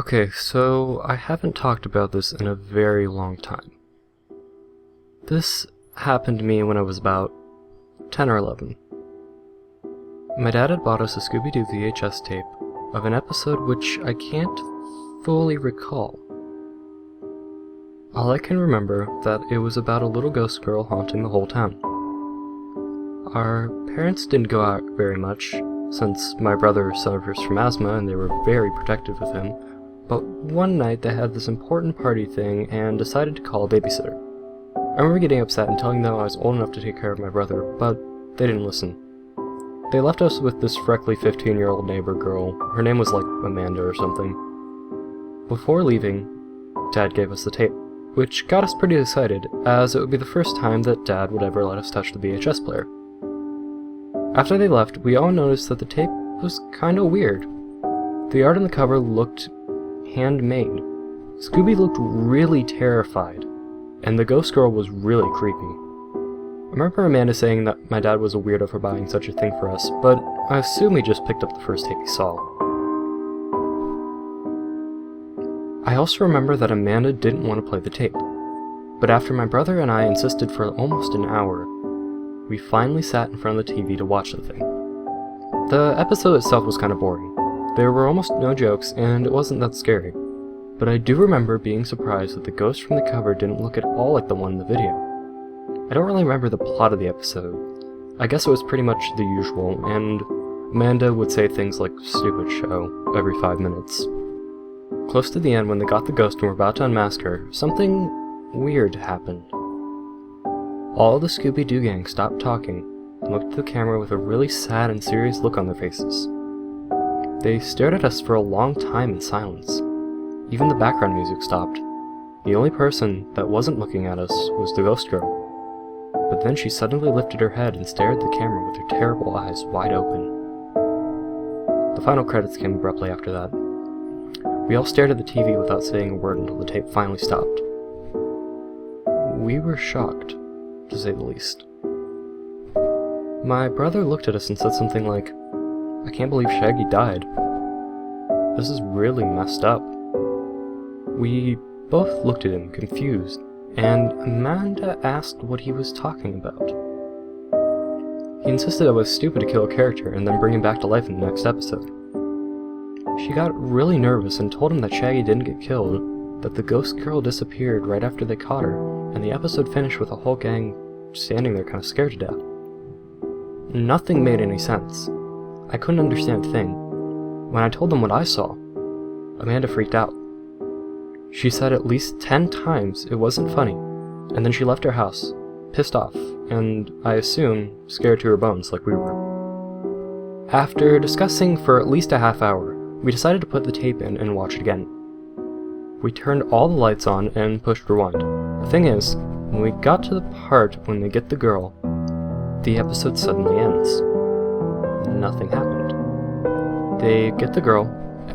Okay, so I haven't talked about this in a very long time. This happened to me when I was about 10 or 11. My dad had bought us a Scooby-Doo VHS tape of an episode which I can't fully recall. All I can remember that it was about a little ghost girl haunting the whole town. Our parents didn't go out very much, since my brother suffers from asthma and they were very protective of him, but one night they had this important party thing and decided to call a babysitter. I remember getting upset and telling them I was old enough to take care of my brother, but they didn't listen. They left us with this freckly 15-year-old neighbor girl. Her name was like Amanda or something. Before leaving, Dad gave us the tape, which got us pretty excited, as it would be the first time that Dad would ever let us touch the VHS player. After they left, we all noticed that the tape was kinda weird. The art on the cover looked handmade. Scooby looked really terrified, and the ghost girl was really creepy. I remember Amanda saying that my dad was a weirdo for buying such a thing for us, but I assume he just picked up the first tape he saw. I also remember that Amanda didn't want to play the tape, but after my brother and I insisted for almost an hour, we finally sat in front of the TV to watch the thing. The episode itself was kind of boring. There were almost no jokes, and it wasn't that scary, but I do remember being surprised that the ghost from the cover didn't look at all like the one in the video. I don't really remember the plot of the episode. I guess it was pretty much the usual, and Amanda would say things like "stupid show" every 5 minutes. Close to the end, when they got the ghost and were about to unmask her, something weird happened. All the Scooby-Doo gang stopped talking and looked at the camera with a really sad and serious look on their faces. They stared at us for a long time in silence. Even the background music stopped. The only person that wasn't looking at us was the ghost girl. But then she suddenly lifted her head and stared at the camera with her terrible eyes wide open. The final credits came abruptly after that. We all stared at the TV without saying a word until the tape finally stopped. We were shocked, to say the least. My brother looked at us and said something like, "I can't believe Shaggy died. This is really messed up." We both looked at him, confused, and Amanda asked what he was talking about. He insisted it was stupid to kill a character and then bring him back to life in the next episode. She got really nervous and told him that Shaggy didn't get killed, that the ghost girl disappeared right after they caught her, and the episode finished with the whole gang standing there kinda scared to death. Nothing made any sense. I couldn't understand a thing. When I told them what I saw, Amanda freaked out. She said at least 10 times it wasn't funny, and then she left our house, pissed off, and I assume scared to her bones like we were. After discussing for at least a half hour, we decided to put the tape in and watch it again. We turned all the lights on and pushed rewind. The thing is, when we got to the part when they get the girl, the episode suddenly ends. Nothing happened. They get the girl,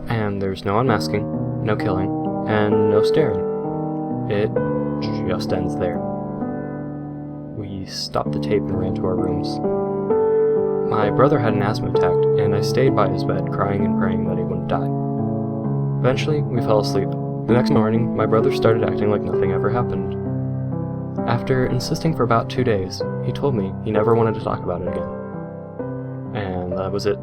and there's no unmasking, no killing, and no staring. It just ends there. We stopped the tape and ran to our rooms. My brother had an asthma attack, and I stayed by his bed crying and praying that he wouldn't die. Eventually, we fell asleep. The next morning, my brother started acting like nothing ever happened. After insisting for about 2 days, he told me he never wanted to talk about it again. And that was it.